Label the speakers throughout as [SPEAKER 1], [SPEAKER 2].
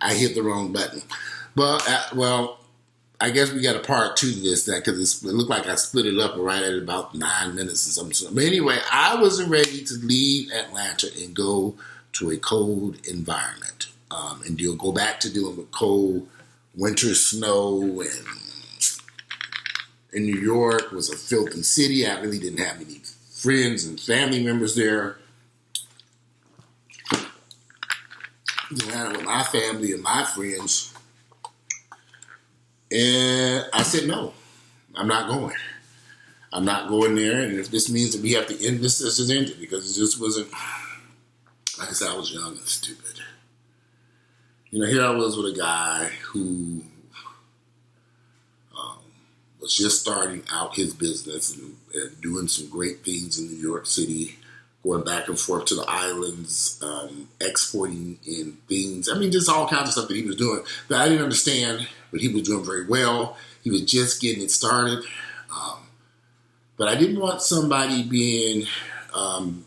[SPEAKER 1] I hit the wrong button. Well, I guess we got a part 2 to this because it looked like I split it up right at about 9 minutes or something. But anyway, I wasn't ready to leave Atlanta and go to a cold environment. And you'll go back to dealing with cold winter snow. And in New York was a filthy city. I really didn't have any friends and family members there. Atlanta with my family and my friends. And I said, no, I'm not going. I'm not going there. And if this means that we have to end this, this is ended. Because it just wasn't, like I said, I was young and stupid. Here I was with a guy who was just starting out his business and doing some great things in New York City, going back and forth to the islands, exporting in things. I mean, just all kinds of stuff that he was doing that I didn't understand, but he was doing very well. He was just getting it started. But I didn't want somebody being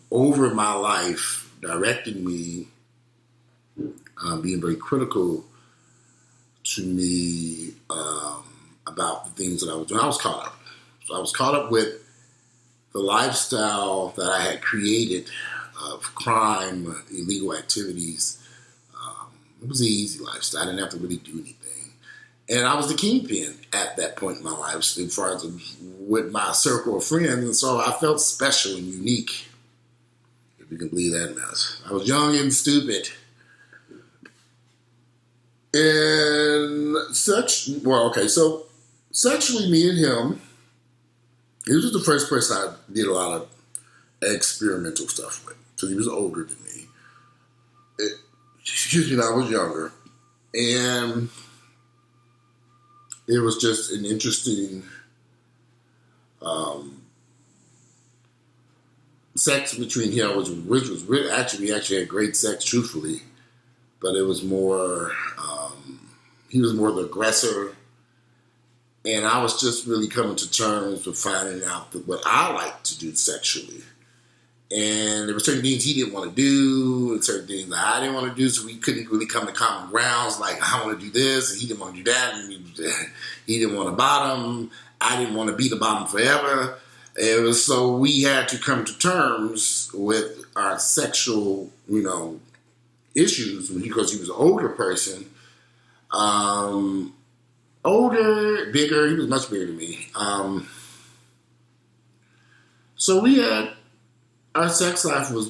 [SPEAKER 1] over my life, directing me, being very critical to me about the things that I was doing. I was caught up. So I was caught up with the lifestyle that I had created of crime, illegal activities. It was an easy lifestyle. I didn't have to really do anything. And I was the kingpin at that point in my life as far as with my circle of friends. And so I felt special and unique, if you can believe that mess. I was young and stupid. And so sexually, me and him, he was the first person I did a lot of experimental stuff with, because he was older than me. I was younger. And it was just an interesting sex between him, which was really, we actually had great sex, truthfully. But it was more, he was more the aggressor. And I was just really coming to terms with finding out that what I like to do sexually. And there were certain things he didn't want to do, and certain things that I didn't want to do, so we couldn't really come to common grounds, like I want to do this, and he didn't want to do that, and he didn't want to bottom, I didn't want to be the bottom forever. It was so we had to come to terms with our sexual, issues, because he was an older person. Older, bigger, he was much bigger than me. So we had, our sex life was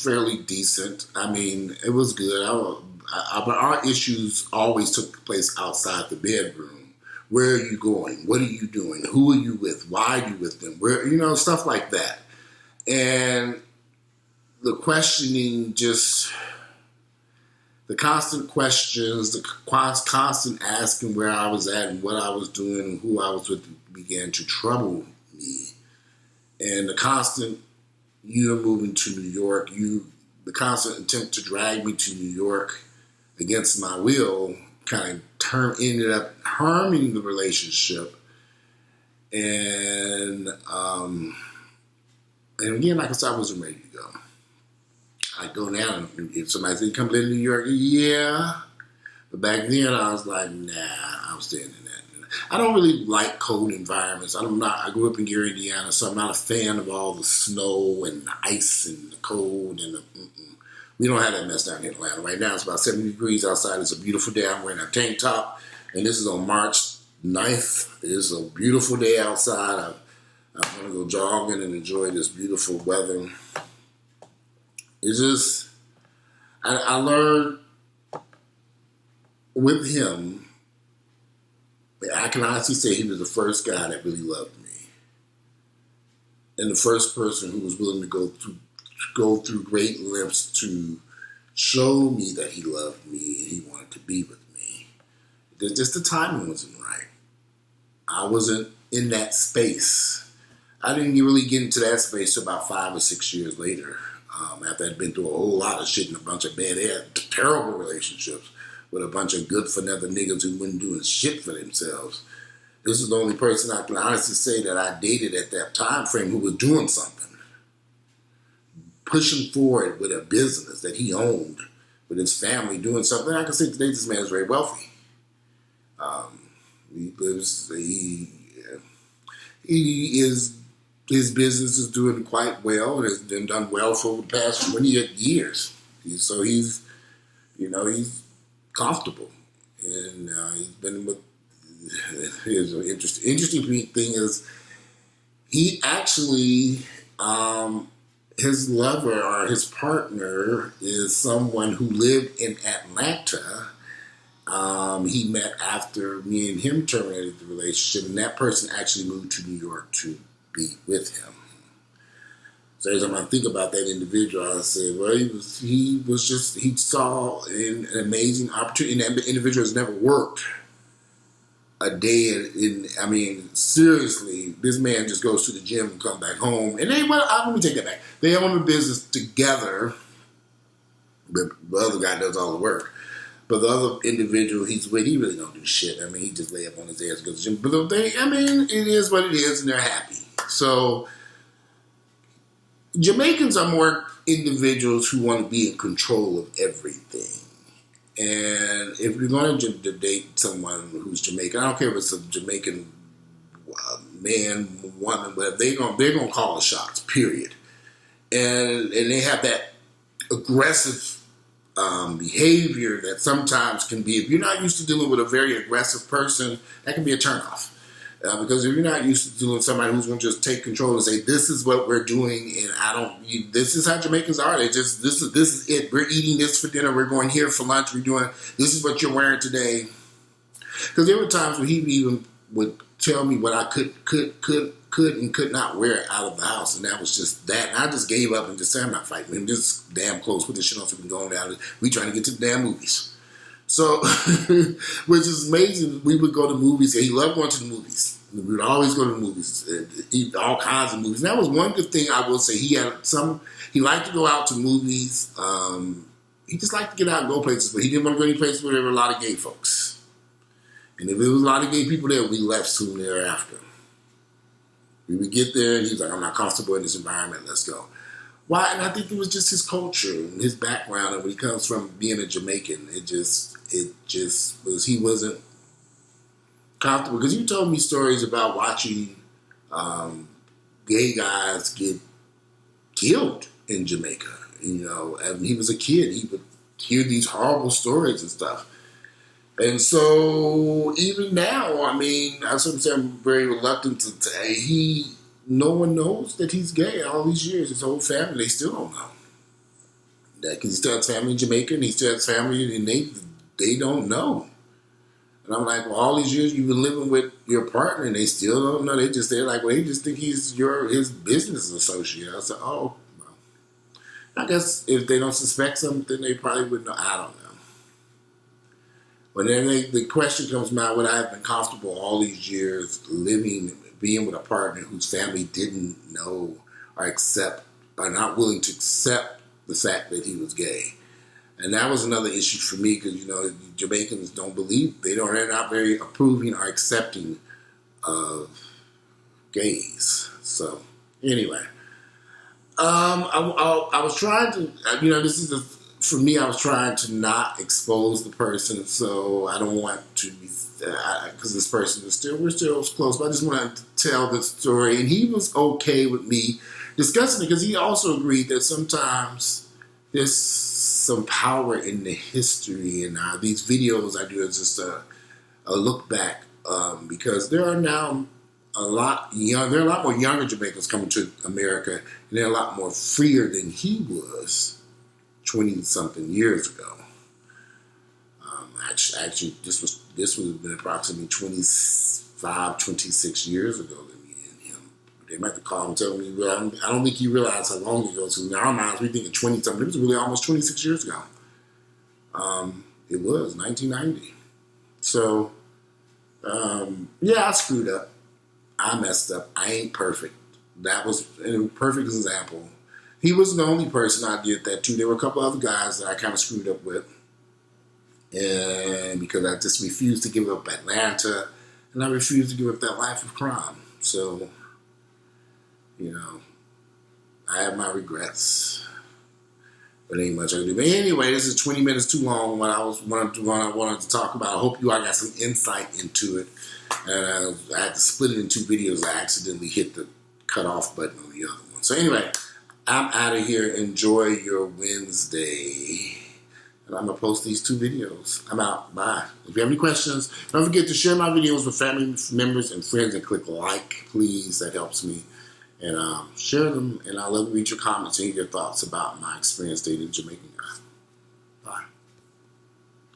[SPEAKER 1] fairly decent. I mean, it was good. But our issues always took place outside the bedroom. Where are you going? What are you doing? Who are you with? Why are you with them? Where, stuff like that. And the questioning, just the constant questions, the constant asking where I was at and what I was doing and who I was with began to trouble me. And the constant, you're moving to New York, the constant attempt to drag me to New York against my will kind of ended up harming the relationship. And again, like I said, I wasn't ready to go. I'd go now, if somebody said, come live in New York, yeah. But back then, I was like, nah, I'm staying in that. I don't really like cold environments. I grew up in Gary, Indiana, so I'm not a fan of all the snow and the ice and the cold. We don't have that mess down here in Atlanta. Right now, it's about 70 degrees outside. It's a beautiful day. I'm wearing a tank top, and this is on March 9th. It's a beautiful day outside. I'm going to go jogging and enjoy this beautiful weather. It's just, I learned with him, I can honestly say he was the first guy that really loved me. And the first person who was willing to go through great lengths to show me that he loved me and he wanted to be with me. Just the timing wasn't right. I wasn't in that space. I didn't really get into that space until about 5 or 6 years later. After I'd been through a whole lot of shit and a bunch of terrible relationships with a bunch of good for nothing niggas who wasn't doing shit for themselves. This is the only person I can honestly say that I dated at that time frame who was doing something. Pushing forward with a business that he owned, with his family doing something. I can say today this man is very wealthy. He lives. He is. His business is doing quite well and has been done well for the past 20 years. So he's comfortable, and he's been with. Here's an interesting thing is he actually his lover or his partner is someone who lived in Atlanta. He met after me and him terminated the relationship, and that person actually moved to New York to be with him. So every time I think about that individual, I say, well, he saw an amazing opportunity, and that individual has never worked a day seriously, this man just goes to the gym and come back home. And let me take that back. They own a business together, but the other guy does all the work. But the other individual he's with, he really don't do shit. I mean, he just lay up on his ass and goes to the gym. But it is what it is, and they're happy. So Jamaicans are more individuals who want to be in control of everything. And if you're going to date someone who's Jamaican, I don't care if it's a Jamaican man, woman, but they're going to call the shots. Period. And they have that aggressive behavior that sometimes can be. If you're not used to dealing with a very aggressive person, that can be a turnoff. Because if you're not used to dealing with somebody who's going to just take control and say, "This is what we're doing," and this is how Jamaicans are. They just this is it. We're eating this for dinner. We're going here for lunch. We're doing this is what you're wearing today. Because there were times where he even would tell me what I could and could not wear out of the house, and that was just that. And I just gave up and just said, "I'm not fighting with him. Just damn close. Put this shit on so we can go on down. We trying to get to the damn movies." So, which is amazing. We would go to movies. He loved going to the movies. We would always go to the movies, eat all kinds of movies. And that was one good thing I will say. He liked to go out to movies. He just liked to get out and go places, but he didn't want to go any places where there were a lot of gay folks. And if there was a lot of gay people there, we left soon thereafter. We would get there, and he was like, "I'm not comfortable in this environment. Let's go." Why? And I think it was just his culture and his background, and when he comes from being a Jamaican, it just was. He wasn't comfortable because you told me stories about watching gay guys get killed in Jamaica. And he was a kid. He would hear these horrible stories and stuff. And so even now, I sometimes I'm very reluctant to say no one knows that he's gay all these years. His whole family, they still don't know that because he still has family in Jamaica and he still has family and they don't know. And I'm like, well, all these years you've been living with your partner and they still don't know. They just think he's his business associate. I said, oh, well, I guess if they don't suspect something, they probably wouldn't know. I don't know. But then the question comes to mind, would I have been comfortable all these years being with a partner whose family didn't know or not willing to accept the fact that he was gay? And that was another issue for me because, Jamaicans don't believe, they're not very approving or accepting of gays. So, anyway. I was trying to, for me, I was trying to not expose the person, so I don't want to be, because this person we're still close, but I just wanted to tell the story. And he was okay with me discussing it because he also agreed that sometimes there's some power in the history, and these videos I do is just a look back because there are now there are a lot more younger Jamaicans coming to America, and they're a lot more freer than he was 20-something years ago. Actually, this would have been approximately 25, 26 years ago than me and him. They might have called and tell me, well, I don't think you realize how long ago. So in our minds, we think of 20-something. It was really almost 26 years ago. It was 1990. So, I screwed up. I messed up. I ain't perfect. That was a perfect example. He was the only person I did that to. There were a couple other guys that I kind of screwed up with. And because I just refused to give up Atlanta, and I refused to give up that life of crime. So, I have my regrets. But ain't much I can do. But anyway, this is 20 minutes too long. What I wanted to talk about. I hope you all got some insight into it. And I had to split it in two videos. I accidentally hit the cut off button on the other one. So anyway, I'm out of here. Enjoy your Wednesday. And I'm going to post these two videos. I'm out. Bye. If you have any questions, don't forget to share my videos with family members and friends and click like, please. That helps me. And share them. And I love to read your comments and your thoughts about my experience dating Jamaican Guy.